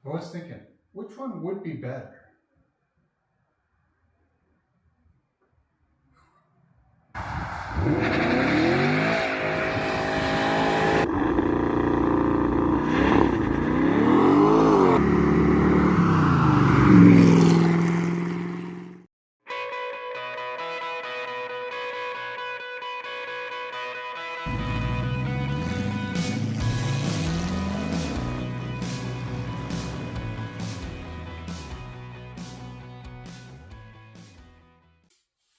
I was thinking, which one would be better?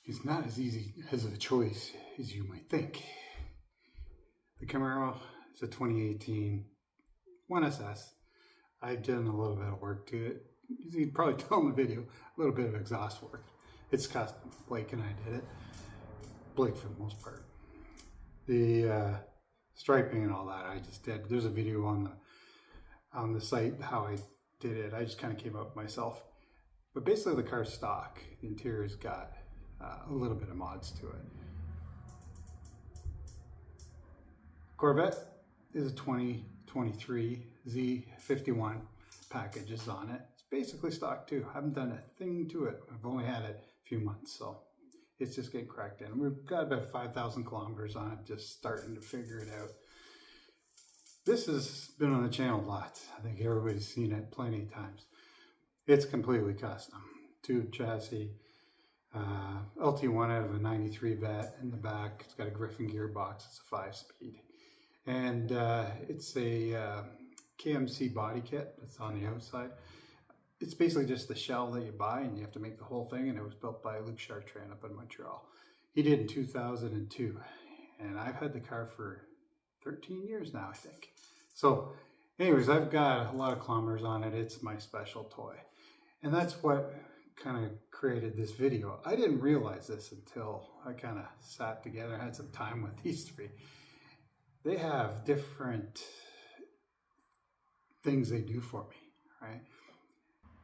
It's not as easy as a choice as you might think. The Camaro is a 2018 1SS. I've done a little bit of work to it. You'd probably tell in the video, a little bit of exhaust work. It's custom. Blake and I did it. Blake for the most part. The striping and all that I just did. There's a video on the site how I did it. I just kind of came up myself. But basically the car's stock. The interior's got a little bit of mods to it. Corvette is a 2023 Z51 packages on it. It's basically stock too. I haven't done a thing to it. I've only had it a few months, so it's just getting cracked in. We've got about 5,000 kilometers on it, just starting to figure it out. This has been on the channel lots. I think everybody's seen it plenty of times. It's completely custom. Tube chassis, LT1 out of a 93 Vet in the back. It's got a Griffin gearbox. It's a 5-speed. And it's a KMC body kit that's on the outside. It's basically just the shell that you buy and you have to make the whole thing, and it was built by Luc Chartrand up in Montreal. He did in 2002, and I've had the car for 13 years now, I think. So anyways, I've got a lot of kilometers on it. It's my special toy. And that's what kind of created this video. I didn't realize this until I kind of sat together and had some time with these three. They have different things they do for me, right?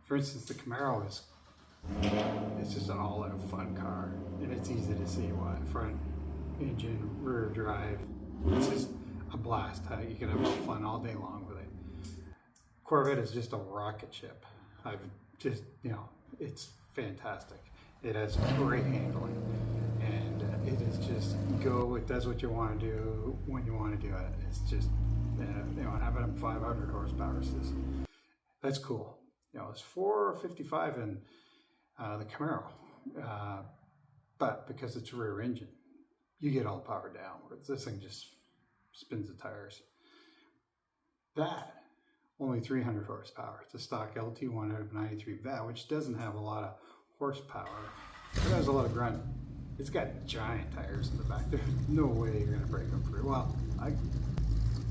For instance, the Camaro it's just an all-out fun car, and it's easy to see why. Front engine, rear drive, it's just a blast. You can have fun all day long with it. Corvette is just a rocket ship. I've just, it's fantastic. It has great handling, and it is just it does what you want to do when you want to do it. It's just, having a 500 horsepower system. That's cool. It's 455 in the Camaro, but because it's a rear engine, you get all the power down, whereas this thing just spins the tires. That, only 300 horsepower. It's a stock LT1 out of 93 Vet, which doesn't have a lot of horsepower. It has a lot of grunt. It's got giant tires in the back. There's no way you're going to break them free. Well,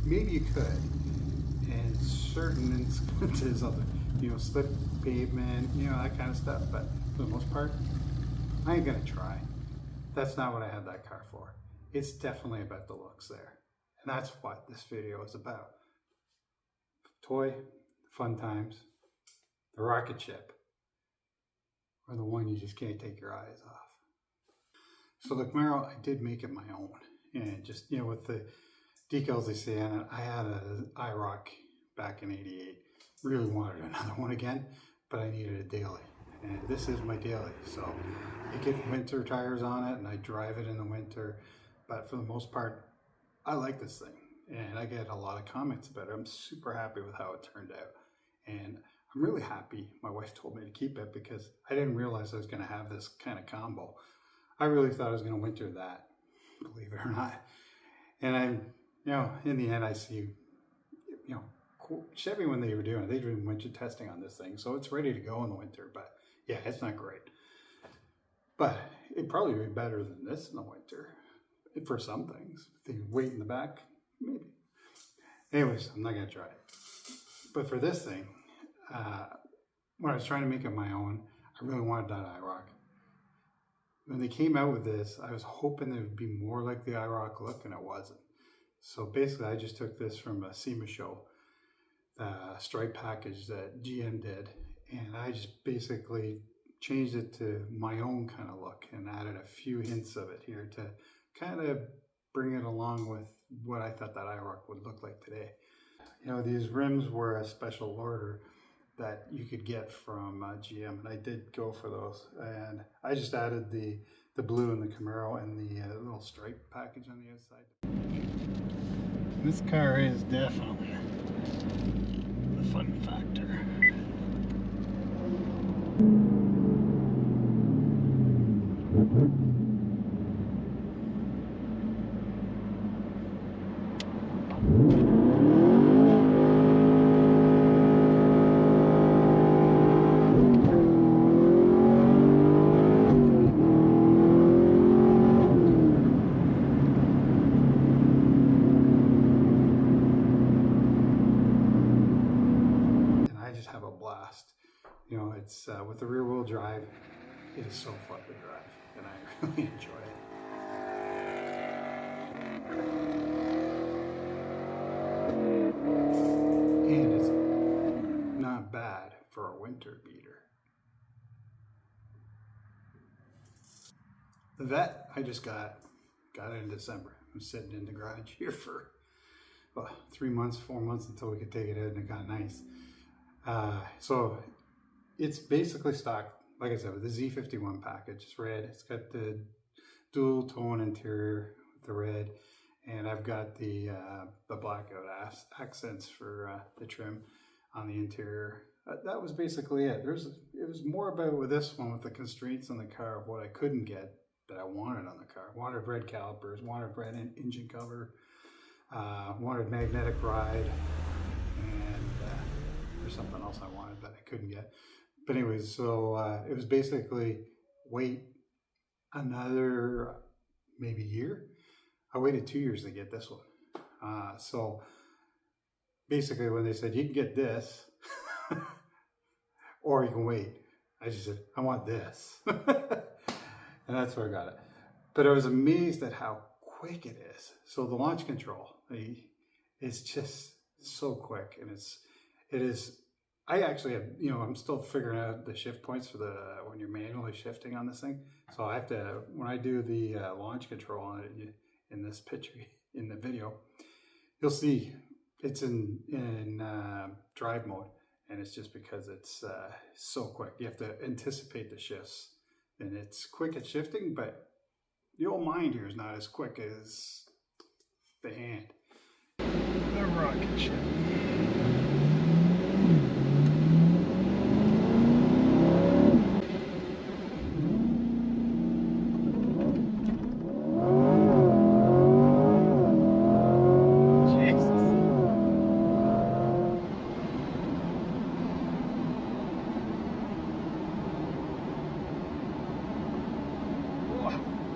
maybe you could, in certain instances of slip pavement, that kind of stuff. But for the most part, I ain't going to try. That's not what I had that car for. It's definitely about the looks there. And that's what this video is about. Toy, fun times, the rocket ship, or the one you just can't take your eyes off. So the Camaro, I did make it my own. And just, with the decals they say on it, I had an IROC back in '88. Really wanted another one again, but I needed a daily. And this is my daily. So I get winter tires on it and I drive it in the winter. But for the most part, I like this thing. And I get a lot of comments about it. I'm super happy with how it turned out. And I'm really happy my wife told me to keep it because I didn't realize I was going to have this kind of combo. I really thought I was going to winter that, believe it or not. And in the end, I see, Chevy, when they were doing it, they did winter testing on this thing. So it's ready to go in the winter. But yeah, it's not great. But it'd probably be better than this in the winter for some things. The weight in the back, maybe. Anyways, I'm not going to try it. But for this thing, when I was trying to make it my own, I really wanted that IROC. When they came out with this, I was hoping it would be more like the IROC look, and it wasn't. So basically, I just took this from a SEMA show, the stripe package that GM did, and I just basically changed it to my own kind of look and added a few hints of it here to kind of bring it along with what I thought that IROC would look like today. These rims were a special order. that you could get from GM, and I did go for those. And I just added the blue and the Camaro and the little stripe package on the outside. This car is definitely the fun factor. Have a blast. You know, it's with the rear wheel drive, it is so fun to drive, and I really enjoy it. And it's not bad for a winter beater. The Vet, I just got it in December. I'm sitting in the garage here for 3 months, 4 months until we could take it out, and it got nice. So it's basically stock, like I said, with the Z51 package. It's red. It's got the dual tone interior with the red, and I've got the blackout accents for the trim on the interior. That was basically it. It was more about with this one, with the constraints on the car of what I couldn't get that I wanted on the car. Wanted red calipers, wanted red engine cover, wanted magnetic ride, and there's something else I wanted that I couldn't get. But anyways, so it was basically wait another maybe year. I waited 2 years to get this one. So basically when they said you can get this or you can wait, I just said I want this. And that's where I got it. But I was amazed at how quick it is. So the launch control, it's just so quick, and it is. I actually have, I'm still figuring out the shift points for when you're manually shifting on this thing. So I have to, when I do the launch control on it in this picture, in the video, you'll see it's in drive mode, and it's just because it's so quick. You have to anticipate the shifts, and it's quick at shifting, but the old mind here is not as quick as the hand. The rocket ship.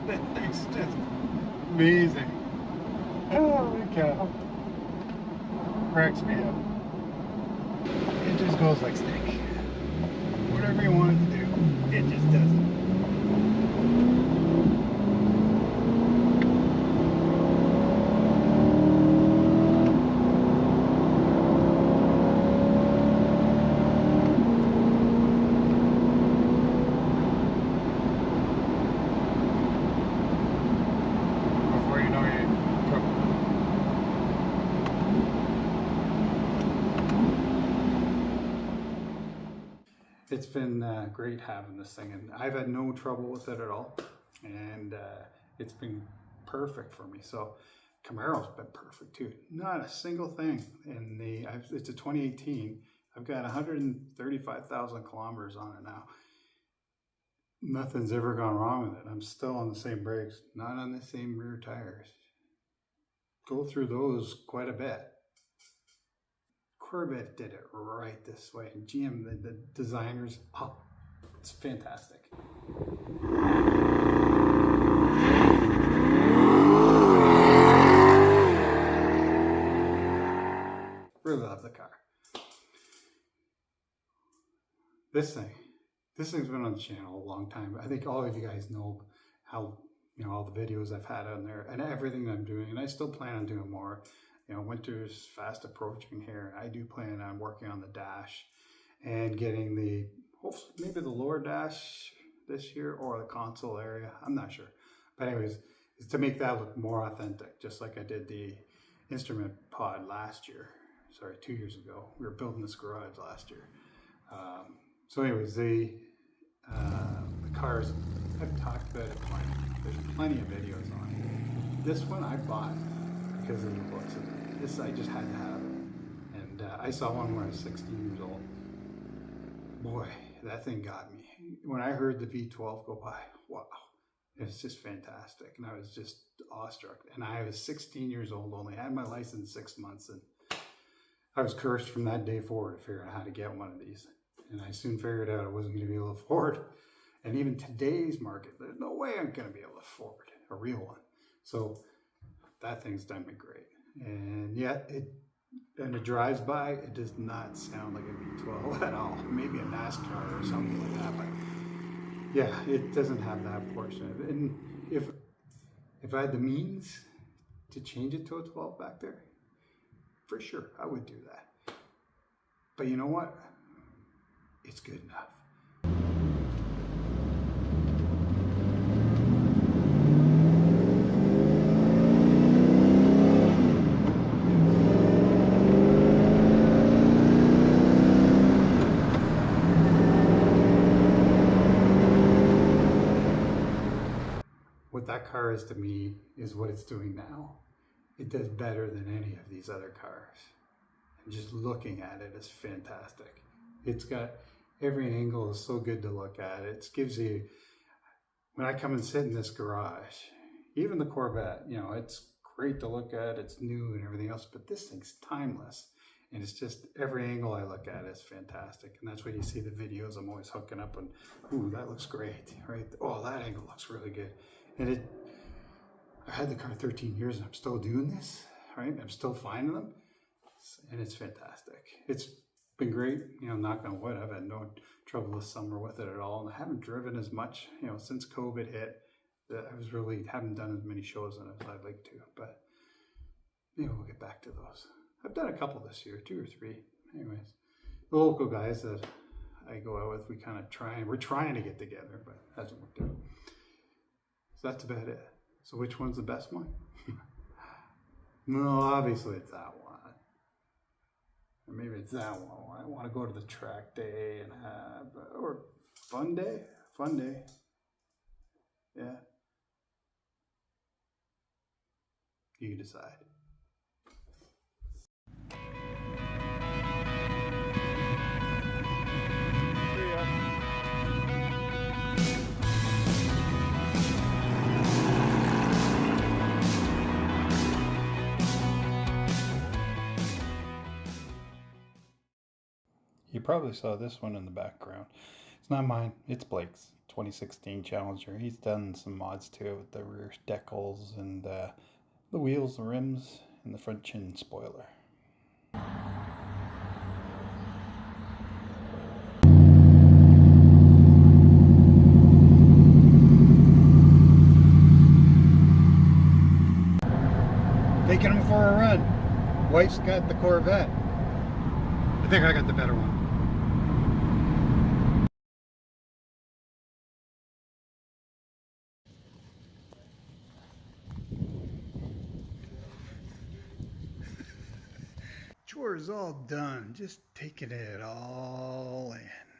That thing's just amazing. Holy cow. Cracks me up. It just goes like steak. Whatever you want it to do, it just does it. It's been great having this thing, and I've had no trouble with it at all, and it's been perfect for me. So Camaro's been perfect too. Not a single thing in it's a 2018. I've got 135,000 kilometers on it now. Nothing's ever gone wrong with it. I'm still on the same brakes, not on the same rear tires. Go through those quite a bit. Corvette did it right this way, and GM, the designers, it's fantastic. Really love the car. This thing's been on the channel a long time. I think all of you guys know how, all the videos I've had on there and everything I'm doing, and I still plan on doing more. Winter's fast approaching here. I do plan on working on the dash and getting maybe the lower dash this year, or the console area. I'm not sure. But anyways, it's to make that look more authentic, just like I did the instrument pod last year. Sorry, 2 years ago. We were building this garage last year. So anyways, the cars, I've talked about it plenty. There's plenty of videos on it. This one I bought because of the looks of it. This I just had to have it. And I saw one when I was 16 years old. Boy, that thing got me. When I heard the V12 go by, wow, it's just fantastic. And I was just awestruck. And I was 16 years old, only had my license 6 months, and I was cursed from that day forward to figure out how to get one of these. And I soon figured out I wasn't going to be able to afford. And even today's market, there's no way I'm going to be able to afford a real one. So that thing's done me great. And yet, it drives by, it does not sound like a V12 at all. Maybe a NASCAR or something like that. But yeah, it doesn't have that portion of it. And if I had the means to change it to a 12 back there, for sure, I would do that. But you know what? It's good enough. What that car is to me is what it's doing now. It does better than any of these other cars. And just looking at it is fantastic. It's got every angle is so good to look at. It gives you, when I come and sit in this garage, even the Corvette, you know, it's great to look at, it's new and everything else, but this thing's timeless. And it's just, every angle I look at is fantastic. And that's why you see the videos, I'm always hooking up and, ooh, that looks great, right? Oh, that angle looks really good. And I had the car 13 years and I'm still doing this, right? I'm still finding them. And it's fantastic. It's been great, you know, knock on wood. I've had no trouble this summer with it at all. And I haven't driven as much, you know, since COVID hit. Haven't done as many shows on it as I'd like to. But maybe we'll get back to those. I've done a couple this year, 2 or 3. Anyways, the local guys that I go out with, we're trying to get together, but it hasn't worked out. So that's about it. So which one's the best one? No, obviously it's that one. Or maybe it's that one. I want to go to the track day and have, or fun day. Yeah. You decide. You probably saw this one in the background. It's not mine, it's Blake's 2016 Challenger. He's done some mods to it with the rear decals and the wheels, the rims, and the front chin spoiler. Taking him for a run. Wife's got the Corvette. I think I got the better one. Chores all done, just taking it all in.